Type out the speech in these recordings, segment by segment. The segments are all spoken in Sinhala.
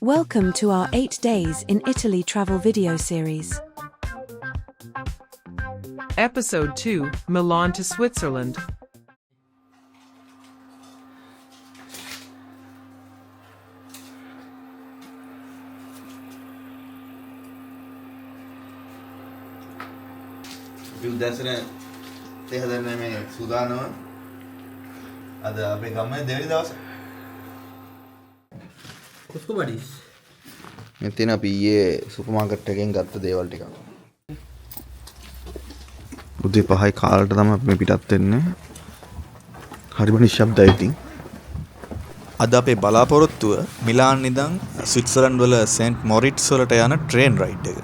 Welcome to our 8 days in Italy travel video series. Episode 2, Milan to Switzerland. උදැසන තෙහදන්නේ මේ සූදානම අද අපේ ගමේ දෙවෙනි දවසේ Cusco buddies. මෙතන අපි ඊයේ සුපර් මාකට් එකෙන් ගත්ත දේවල් ටික. උදේ 5යි කාලට තමයි අපි මේ පිටත් වෙන්නේ. හරිම නිශ්ශබ්දයි ඉතින්. අද අපේ බලාපොරොත්තුව මිලාන් ඉඳන් ස්විට්සර්ලන්ඩ් වල සෙන්ට් මොරිට්ස් වලට යන ට්‍රේන් රයිඩ් එක.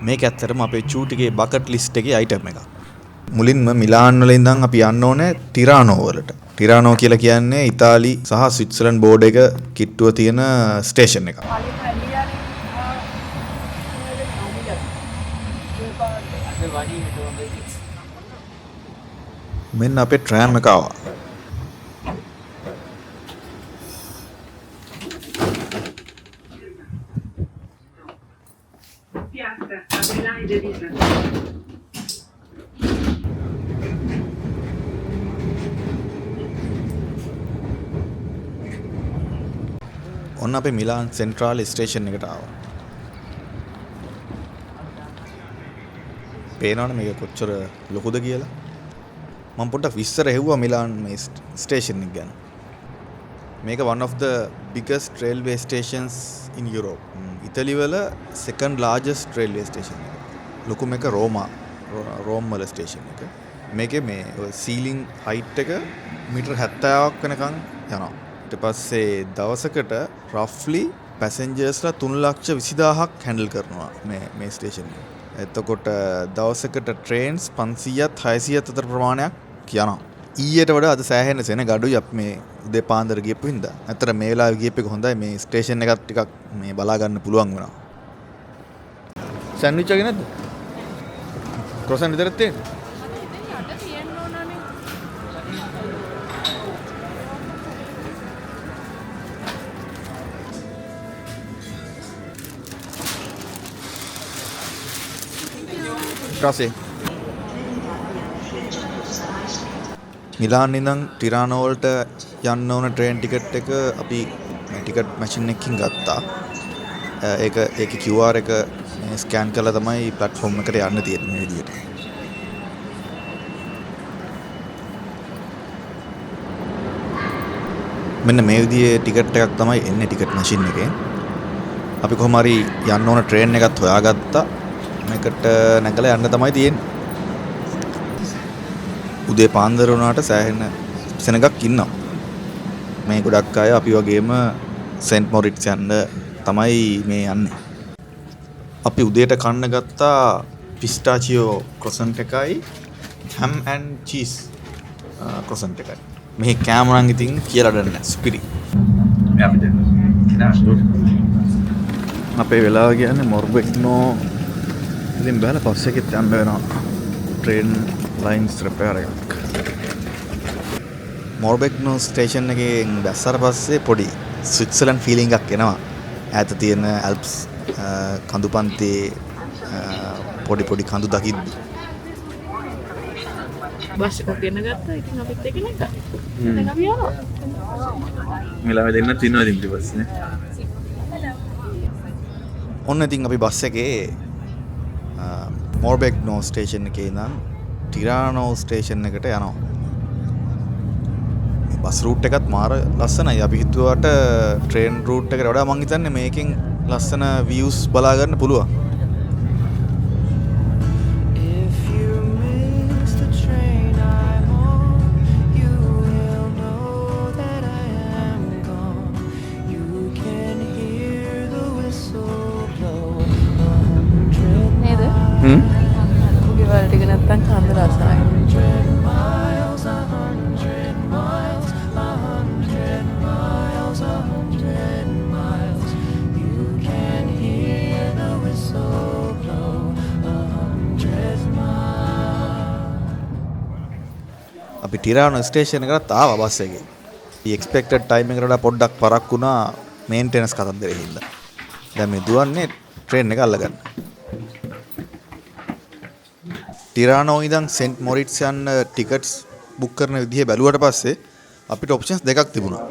මේක ඇත්තටම අපේ චූටිගේ බකට් ලිස්ට් එකේ අයිටම් එකක්. මුලින්ම මිලාන් වල ඉඳන් අපි යන්න ඕනේ ටිරානෝ වලට. ටිරානෝ කියලා කියන්නේ ඉතාලි සහ ස්විට්සර්ලන්ඩ් බෝඩ් එක කිට්ටුව තියෙන ස්ටේෂන් එකක්. මෙන්න අපේ ට්‍රෑම් එක ආවා. ඔන්න අපේ මිලාන් සෙන්ට්‍රාල් ස්ටේෂන් එකට ආවා. පේනවනේ මේක කොච්චර ලොකුද කියලා. මම පොඩ්ඩක් විස්තර හෙව්වා මිලාන් මේ ස්ටේෂන් එක ගැන. මේක one of the biggest railway stations in Europe. ඉතාලි වල second largest railway station එක. ලොකුම එක රෝම් වල ස්ටේෂන් එක. මේකේ මේ සීලිං height එක මීටර් 70ක් වෙනකන් යනවා. ඊට පස්සේ දවසකට roughly පැසෙන්ජර්ස්ලා 3,20,000ක් හැන්ඩල් කරනවා මේ ස්ටේෂන් එක. එතකොට දවසකට ට්‍රේන්ස් 500ත් 600ත් අතර ප්‍රමාණයක් යනවා. ඊයට වඩා අද සෑහෙන සෙනග අඩුයි අපි මේ උදේ පාන්දර ගියපු හින්දා. ඇත්තට මේ වෙලාවේ ගියප එක හොඳයි. මේ ස්ටේෂන් එකත් ටිකක් මේ බලා ගන්න පුළුවන් වෙනවා. සෑන්ඩ්විච් එක නැද්ද? ක්‍රොසන් විතරක් තියෙන්නේ. Grazie. මිලාන් ඉඳන් ටිරානෝ වලට යන්න ඕන ට්‍රේන් ටිකට් එක අපි මේ ටිකට් මැෂින් එකකින් ගත්තා. ඒකේ QR එක මේ ස්කෑන් කරලා තමයි ප්ලැට්ෆෝම් එකට යන්න තියෙන්නේ මේ විදිහට. මෙන්න මේ විදිහේ ටිකට් එකක් තමයි එන්නේ ටිකට් මැෂින් එකෙන්. අපි කොහොම හරි යන්න ඕන ට්‍රේන් එකත් හොයාගත්තා. මේකට නැගලා යන්න තමයි තියෙන්නේ. උදේ පාන්දර වුණාට සෑහෙන සෙනගක් ඉන්නවා. මේ ගොඩක් අය අපි වගේම සෙන්ට් මොරිට්ස් යන්න තමයි මේ යන්නේ. අපි උදේට කන්න ගත්තා පිස්ටාචියෝ ක්‍රොසන්ට් එකයි හැම් ඇන්ඩ් චීස් ක්‍රොසන්ට් එකයි. මේ කෑම නම් ඉතින් කියලා දෙන්න ස්පිරි. අපේ වෙලාව කියන්නේ මොර්බෙක්නෝ ඉතින් බැලලා පස්සේ එකත් යන්න වෙනවා. ට්‍රේන් ලයින්ස් රිපෙයාර් එකක්. මොර්බෙක්නෝ ස්ටේෂන් එකෙන් බැස්සට පස්සේ පොඩි ස්විට්සර්ලන්ඩ් ෆීලිං එකක් එනවා. ඈත තියෙන ඇල්ප්ස් කඳුපන්තේ පොඩි කඳු දකිද්දි. බස් එකක් ගෙන ගත්තා. ඉතින් අපිත් එක නැග්ගා. දැන් අපි යනවා. මිලාවේ දෙන්න තියනවා ඉතින් ඊට පස්සේ නේ. ඔන්න ඉතින් අපි බස් එකේ මොර්බෙක්නෝ ස්ටේෂන් එකේ ඉඳන් ටිරානෝ ස්ටේෂන් එකට යනවා. මේ බස් රූට් එකත් මාර ලස්සනයි. අපි හිතුවට ට්‍රේන් රූට් එකට වඩා මං හිතන්නේ මේකෙන් ලස්සන views බලා ගන්න පුළුවන්. උගේ වල ටික නැත්තම් කන්න රසයි. අපි ටිරානෝ ස්ටේෂන් එකට ආවා බස් එකේ. expected time එකට වඩා පොඩ්ඩක් පරක් වුණා මේන්ටෙනන්ස් කතන්දරේ හින්දා. දැන් මේ දුවන්නේ ට්‍රේන් එක අල්ලගන්න. ටිරානෝ ඉඳන් සෙන්ට් මොරිට්ස් යන ටිකට්ස් බුක් කරන විදිහ බැලුවට පස්සේ අපිට ඔප්ෂන්ස් දෙකක් තිබුණා.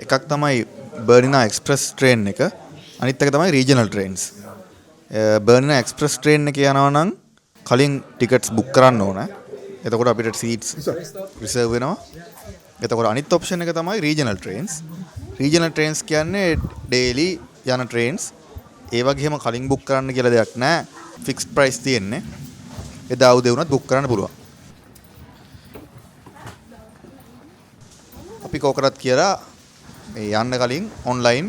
එකක් තමයි බර්නිනා එක්ස්ප්‍රස් ට්‍රේන් එක, අනිත් එක තමයි රීජනල් ට්‍රේන්ස්. බර්නිනා එක්ස්ප්‍රස් ට්‍රේන් එක යනවා නම් කලින් ටිකට්ස් බුක් කරන්න ඕන. එතකොට අපිට සීට්ස් රිසර්ව් වෙනවා. එතකොට අනිත් ඔප්ෂන් එක තමයි රීජනල් ට්‍රේන්ස්. රීජනල් ට්‍රේන්ස් කියන්නේ ඩේලි යන ට්‍රේන්ස්. ඒ වගේම කලින් බුක් කරන්න කියලා දෙයක් නැහැ. ෆික්ස්ඩ් ප්‍රයිස් තියෙන්නේ. එදා උදේ වුණත් බුක් කරන්න පුළුවන්. අපි කෝකරත් කියලා මේ යන්න කලින් ඔන්ලයින්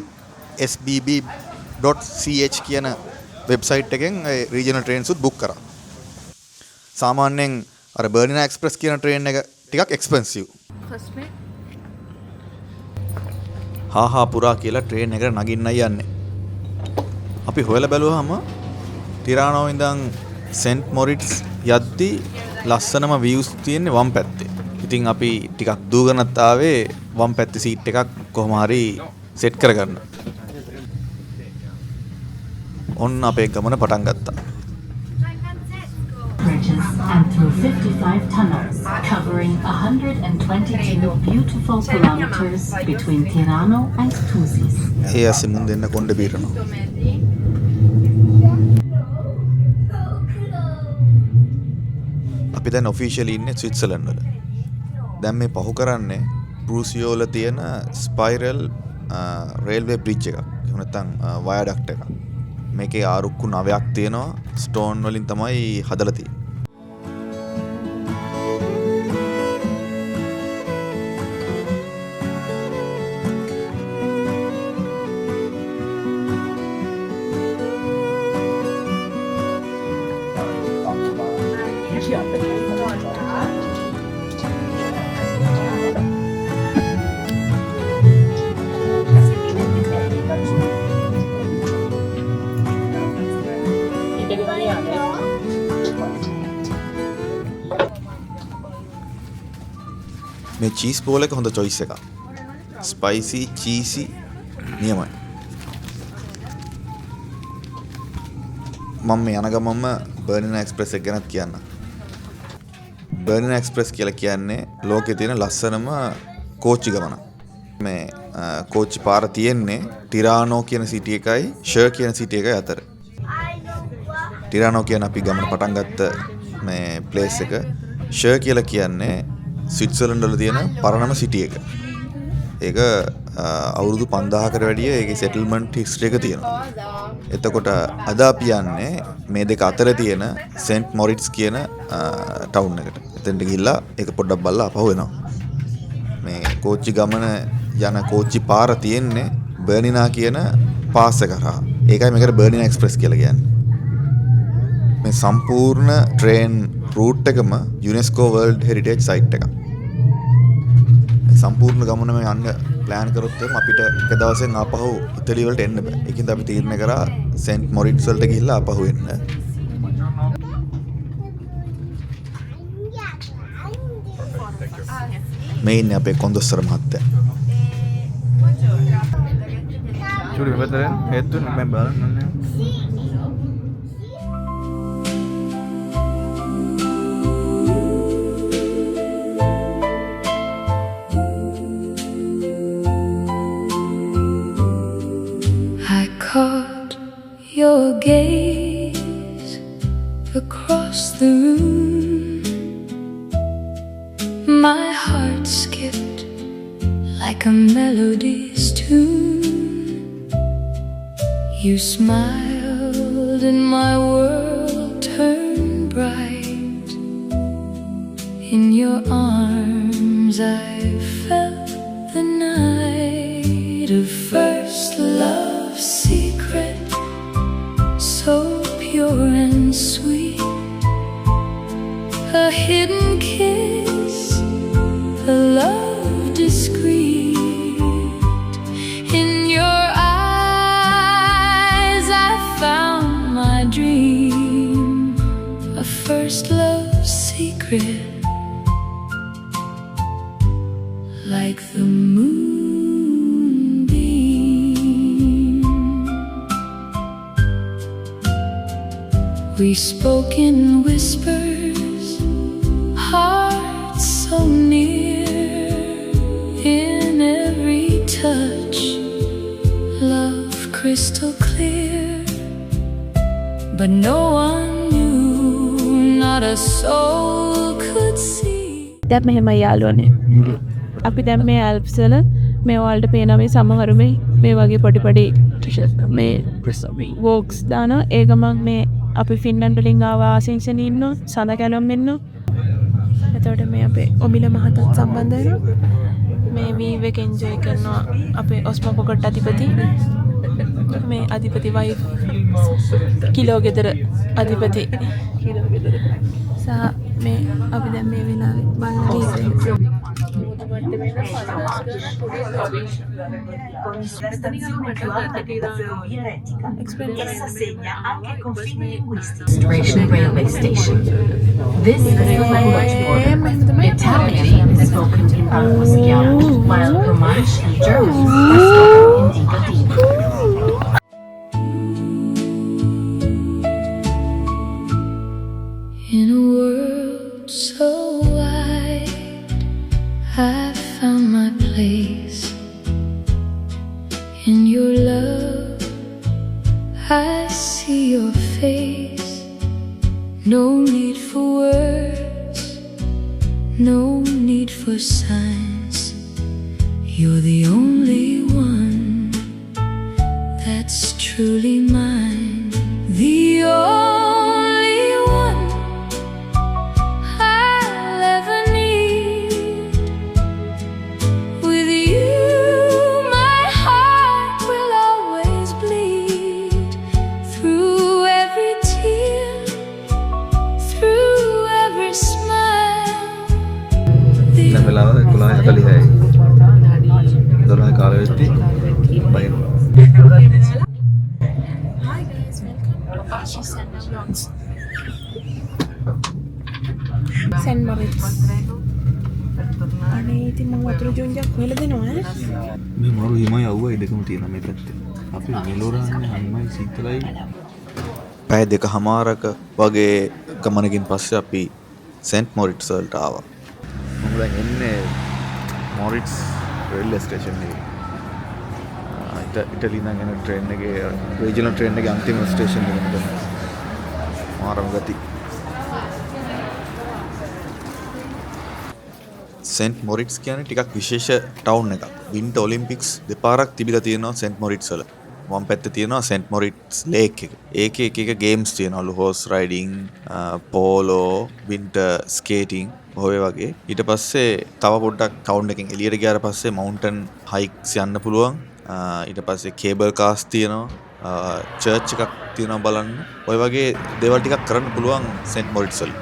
sbb.ch කියන වෙබ්සයිට් එකෙන් රීජනල් ට්‍රේන්ස් උත් බුක් කරා. සාමාන්‍යයෙන් අර බර්නිනා එක්ස්ප්‍රස් කියන ට්‍රේන් එක ටිකක් එක්ස්පෙන්සිව්. හාහා පුරා කියලා ට්‍රේන් එකට නගින්නයි යන්නේ. අපි හොයලා බැලුවාම ටිරානෝ ඉඳන් සෙන්ට් මොරිට්ස් යද්දී ලස්සනම views තියෙන්නේ වම් පැත්තේ. ඉතින් අපි ටිකක් දුවගෙනත් ආවේ වම් පැත්තේ සීට් එකක් කොහොම හරි සෙට් කරගන්න. ඔන්න අපේ ගමන පටන් ගත්තා. Bridges and through 55 tunnels, covering 122 beautiful kilometers between Tirano and Thusis. ඒ ඇස්සේ මුන් දෙන්න කොණ්ඩේ බීරනවා. අපි දැන් ඔෆිෂියලි ඉන්නේ ස්විට්සර්ලන්ඩ් වල. දැන් මේ පහු කරන්නේ බෲසියෝ වල තියෙන ස්පයිරල් රේල්වේ බ්‍රිජ් එකක්. එහෙම නැත්නම් වයඩක්ට් එකක්. මේකේ ආරුක්කු 9ක් තියෙනවා. ස්ටෝන් වලින් තමයි හදලා තියෙන්නේ. මේ චීස් බෝල් එක හොඳ choice එකක්. spicy, cheesy නියමයි. මම මේ යන ගමන්ම බර්නිනා එක්ස්ප්‍රස් එක ගැනත් කියන්න. බර්නිනා එක්ස්ප්‍රස් කියලා කියන්නේ ලෝකේ තියෙන ලස්සනම කෝච්චි ගමන. මේ කෝච්චි පාර තියෙන්නේ ටිරානෝ කියන සිටි එකයි ෂර් කියන සිටි එකයි අතර. ටිරානෝ කියන අපි ගමන පටන් ගත්ත මේ ප්ලේස් එක. ෂර් කියලා කියන්නේ ස්විට්සර්ලන්ඩ් වල තියෙන පරණම සිටි එක. ඒක අවුරුදු 5000කට වැඩිය ඒකේ සෙටල්මන්ට් හිස්ටරි එක තියෙනවා. එතකොට අද අපි යන්නේ මේ දෙක අතර තියෙන සෙන්ට් මොරිට්ස් කියන ටවුන් එකට. එතෙන්ට ගිහිල්ලා ඒක පොඩ්ඩක් බලලා අපහු වෙනවා. මේ කෝච්චි ගමන යන කෝච්චි පාර තියෙන්නේ බර්නිනා කියන පාස් එක හරහා. ඒකයි මේකට බර්නිනා එක්ස්ප්‍රස් කියලා කියන්නේ. මේ සම්පූර්ණ ට්‍රේන් රූට් එකම UNESCO World Heritage Site එකක්. සම්පූර්ණ ගමනම යන්න ප්ලෑන් කරොත් එම් අපිට එක දවසෙන් ආපහු ඉතාලිය වලට එන්න බෑ. ඒකින්ද අපි තීරණය කරා සෙන්ට් මොරිට්ස් වලට ගිහිල්ලා ආපහු එන්න. මේ ඉන්නේ අපේ කොන්දොස්තර මහත්තයා. චුඩි මෙතන හෙද්දුන මම බලන්න. Caught your gaze across the room. My heart skipped like a melody's tune. You smiled and my world turned bright. In your arms I felt the night of first love. Secret, so pure and sweet, a hidden kiss, a love discreet. In your eyes I found my dream, a first love secret, like the moon. We spoke in whispers, hearts so near, in every touch, love crystal clear. But no one knew, not a soul could see. දැන් මෙහෙමයි යාළුවනේ. අපි දැන් මේ ඇල්ප්ස් වල මේ වලට පේන මේ සමහරු මේ වගේ පොඩි පොඩි මේ වෝක්ස් දානවා. ඒ ගමන් මේ අපි ෆින්ලන්ඩ් වලින් ආව ආසින්සන් ඉන්නවා. සඳ කැලම් ඉන්නවා. එතකොට මේ අපේ ඔමිල මහතත් සම්බන්ධ වෙනවා. මේ වීව් එක එන්ජොයි කරනවා අපේ ඔස්මෝ පොකට් අධිපති. මේ අධිපති වයිෆ් කිලෝ ගෙදර අධිපති කිලෝ ගෙදර සහ මේ අපි දැන් මේ වෙලාවේ බලන්නේ Station Railway Station. This is the language border. Italian is spoken in Valposchiano, while Romansh and German are spoken in Digadino. In a world so wide, I found my place. In your love, I see your face. No need for words, no need for signs. You're the only one that's truly mine. The only one I'll ever need. With you, my heart will always bleed. Through every tear, through every smile. දැන් වෙලාව 11:40යි. 12 කාලෙ වෙද්දි බයිනවා. සෙන් මොරිට්ස් අනේ ඉතින් මම වතුර ජොන්ජක් හොයලා දෙනවා ඈ මේ මාරු හිමයි අවුවයි දෙකම තියෙනවා මේ පැත්තේ. අපි මෙලෝරාන්නේ අම්මයි සීතලයි. පැය දෙකමාරක වගේ ගමනකින් පස්සේ අපි සෙන්ට් මොරිට්ස් වලට ආවා. මම දැන් එන්නේ මොරිට්ස් රේල්වේ ස්ටේෂන් එකේ. ඉටලි නම් යන ට්‍රේන් එකේ රීජනල් ට්‍රේන් එකේ අන්තිම ස්ටේෂන් එක නේද? මාරම ගති. සෙන්ට් මොරිට්ස් කියන්නේ ටිකක් විශේෂ ටවුන් එකක්. වින්ටර් ඔලිම්පික්ස් දෙපාරක් තිබිලා තියෙනවා සෙන්ට් මොරිට්ස් වල. වම් පැත්තේ තියෙනවා සෙන්ට් මොරිට්ස් ලේක් එක. ඒකේ එක ගේම්ස් තියෙනවලු horse riding, polo, winter skating ඔය වගේ. ඊට පස්සේ තව පොඩ්ඩක් ටවුන් එකෙන් එළියට ගියාට පස්සේ මවුන්ටන් හයික්ස් යන්න පුළුවන්. ඊට පස්සේ කේබල් කාස් තියෙනවා. චර්ච් එකක් තියෙනවා බලන්න. ඔය වගේ දේවල් ටිකක් කරන්න පුළුවන් සෙන්ට් මොරිට්ස් වල.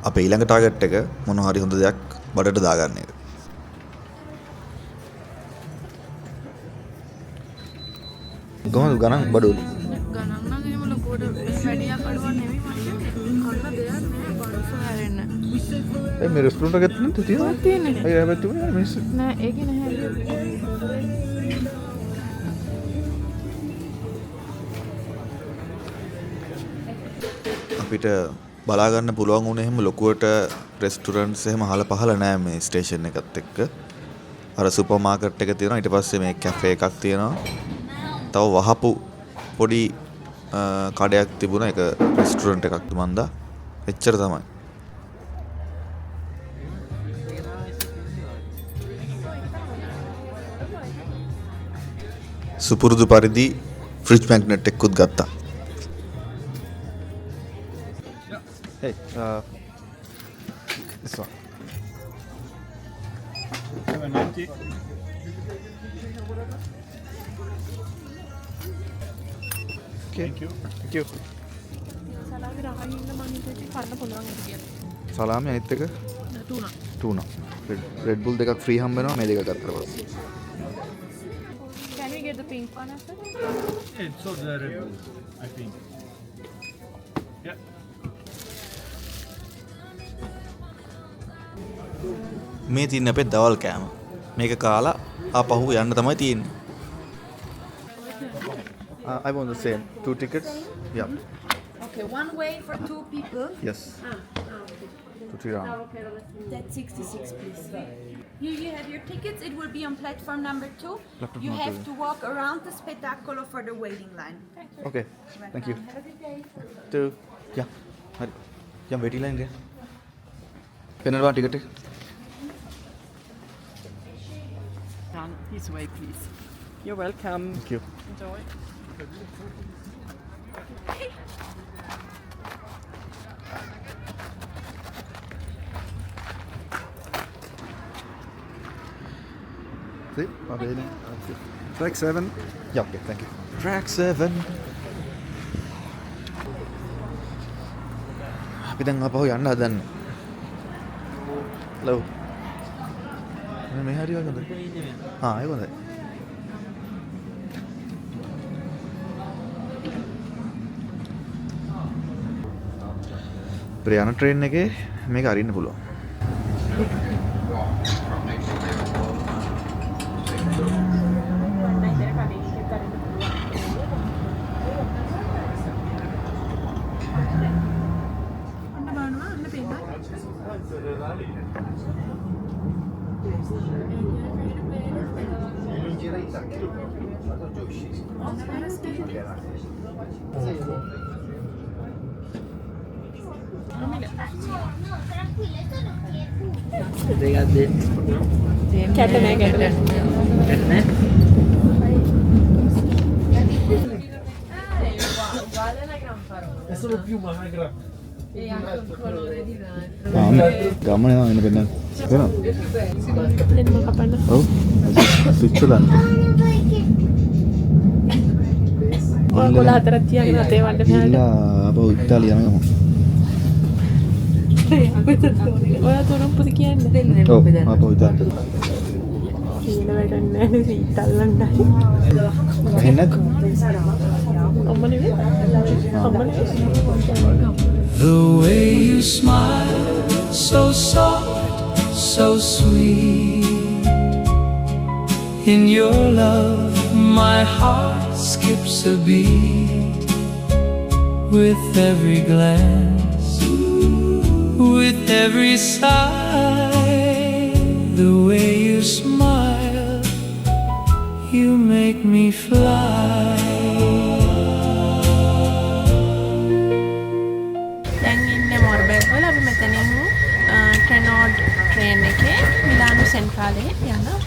අපේ ඊළඟ ටාගට් එක මොන හරි හොඳ දෙයක් බඩට දාගන්න එක. කොහොමද ගණන් බඩවල? ගණන් නම් එහෙම ලොකුවට වැඩියක් අඩුවක් නෙමෙයි මට. කන්න දෙයක් නෙමෙයි බඩු සොයාගෙන. මේ රෙස්ටුරන්ට් එකත් නැද්ද තියෙනවා? තියෙන්නේ. අය හැබැයි තුනේ මිනිස්සු. නෑ ඒකේ නැහැ. අපිට බලා ගන්න පුළුවන් වුණේ එහෙම ලොකුවට රෙස්ටුරන්ට්ස් එහෙම අහල පහල නෑ මේ ස්ටේෂන් එකත් එක්ක. අර සුපර් මාකට් එක තියෙනවා. ඊට පස්සේ මේ කැෆේ එකක් තියෙනවා. තව වහපු පොඩි කඩයක් තිබුණා. ඒක රෙස්ටුරන්ට් එකක් මන්දා. එච්චර තමයි. සුපුරුදු පරිදි ෆ්‍රිජ් මැග්නට් එකකුත් ගත්තා. Hey, this one. Okay. Thank you. සලාමි රහයින් ඉන්න මම හිතුවේ කන්න පුළුවන් ඒක කියලා. සලාමි අනිත් එක ටූනා. Red Bull දෙකක් ෆ්‍රී හම්බ වෙනවා මේ දෙක ගත්තා පස්සේ. Can we get the pink one as well? It's also the Red Bull, I think. Yeah. මේ තියෙන අපේ දවල් කෑම. මේක කාලා ආපහු යන්න තමයි තියෙන්නේ. I want the same 2 tickets. Yeah. Okay, one way for 2 people. Yes. 2-3 round. That's 66, please. Here you have your tickets. It will be on platform number 2. Platform You number have 2. to walk around the spectacular for the waiting line. Okay. Thank you. Have a good day. 2. Yeah. හරි. යම් waiting line එක. පෙන්නනවා ටිකට් එක. This way, please. You're welcome. Thank you. Enjoy. See? Track 7. Yeah, okay, thank you. Track 7. අපි දැන් ආපහු යන්න හදන්නේ. Hello. මේ හරි වගේද? ඒක හොඳයි. ප්‍රයාණ ට්‍රේන් එකේ මේක අරින්න පුළුවන්. ගමන යනවා එන්න පෙන්නන්න. දෙන්නම කපන්න. ඔව්. ස්විට්සර්ලන්ත. ඔයගොල්ලෝ හතරක් තියාගෙන අතේ වඩ මෙහාට. ඉල්ලා ආපහු ඉතාලිය යනවා. ඔයා තුරුම්පුද කියන්නේ? ඔව් ආපහු ඉතාලියට. කියන වැඩක් නැහැ සීතල්ලන්නයි. එහෙනම් අම්ම නෙවෙයි. අම්ම නෙවෙයි. The way you smile, so soft, so sweet. In your love, my heart skips a beat. With every glance, with every sigh, the way you smile, you make me fly. දැන් ඉන්නේ මොර්බෙල් වල අපි මෙතනින් ට්‍රෙනෝඩ් ට්‍රේන් එකේ මිලානෝ සෙන්ට්‍රාලේ යනවා.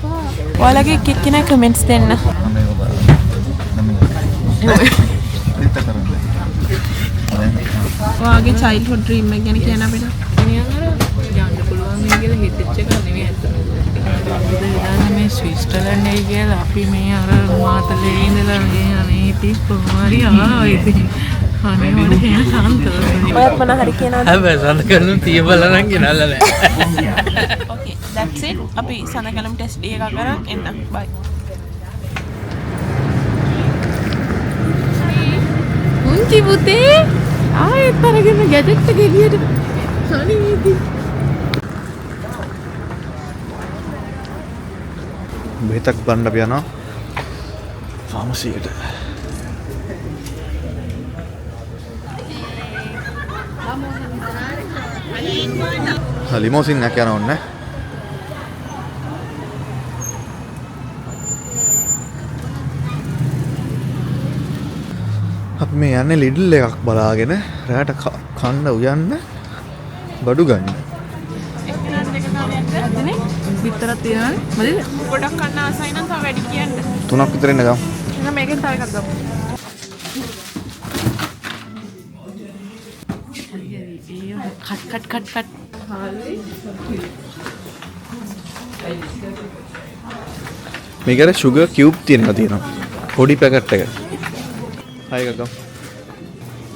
ඔයාලගේ එක්කෙනා කමෙන්ට්ස් දෙන්න. ඔයාගේ චයිල්ඩ්හුඩ් ඩ්‍රීම් එක ගැන කියන්න අපිට. යන්න පුළුවන් මේ කියලා හිතෙච්ච එක නෙවෙයි ඇත්තට. මේ ස්විට්සර්ලන්ඩ් එක කියලා අපි මේ අර මාතලේ ඉඳලා මේ අනේ ඉතින් කොහොමරි ආවා ඉතින්. අනේ මොන හේන සාන්තව. ඔයත් මොන හරි කියනවද? හැබැයි සඳකරන තිය බලලා නම් ගෙනල්ලා නැහැ. Okay, that's it. අපි සඳකලම් ටෙස්ට් එකක් කරන් එන්න. bye. මුන්ති පුතේ ආයෙත් අරගෙන ගැජට් එක එළියට. අනේ ඉතින් බෙහෙතක් බලන්න අපි යනවා ෆාමසි එකට. ලිමෝසින් එකක් යනවා ඕනේ. අපි මේ යන්නේ ලිඩල් එකක් බලාගෙන රැට කන්න උයන්න බඩු ගන්න. විතරක් තියනවනේ මදිද? ගොඩක් කන්න ආසයි නම් තව වැඩි කියන්න. 3ක් විතර ඉන්න ගමු. එහෙනම් මේකෙන් තව එකක් ගමු. කට් මේකට sugar cube තියෙනවා තියෙනවා. පොඩි පැකට් එක. හයි එකක් ගමු.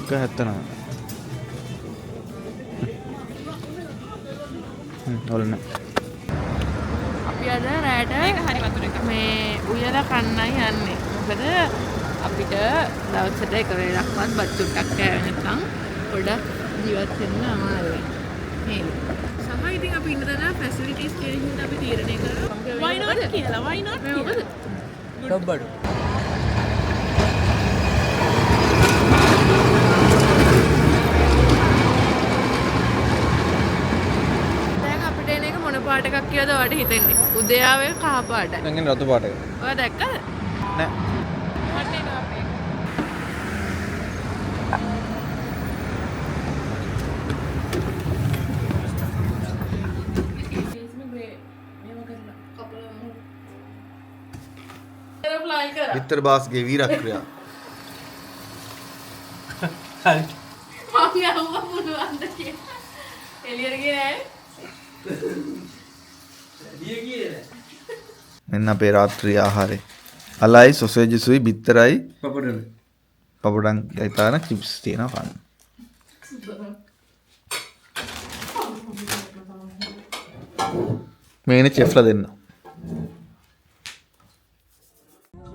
එක 79. ඔලන. අපි අද රැට මේක හරි වතුර එක. මේ උයලා කන්නයි යන්නේ. මොකද අපිට දවසට එක වේලක්වත් බත් චුට්ටක් කෑවෙ නැත්නම් පොඩක් ජීවත් වෙන්න අමාරුයි. මේ සහ ඉතින් අපි අපි ඉන්න දා ෆැසිලිටිස් කියන හින්දා අපි තීරණය කරා why not කියලා why not මොකද ඩබ්බඩු දැන් අපිට එන එක මොන පාට එකක් කියලාද ඔයාලට හිතෙන්නේ උදේ ආවේ කහ පාටයි දැන් එන්නේ රතු පාට එක. ඔයා දැක්කද නෑ. මට එනවා අපේ විතර බාස්ගේ වීරක්‍රියා. හරි මම යවුවා පුළුවන්ද කියලා එළියට ගියේ නෑ දිය ගියේ නෑ මෙන්න අපේ රාත්‍රී ආහාරය. අලයි සොසේජ් සුයි බිත්තරයි පපඩන පපඩම් ගයිතාන චිප්ස් තියෙනවා කන්න. මේනේ චෙෆ්ලා දෙන්න.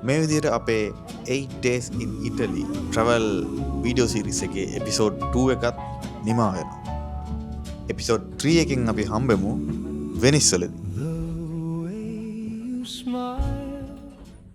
මේ විදිහට අපේ 8 days in Italy travel video series එකේ episode 2 එකත් නිමා වෙනවා. episode 3 එකෙන් අපි හම්බෙමු වෙනිස් වලදී. smile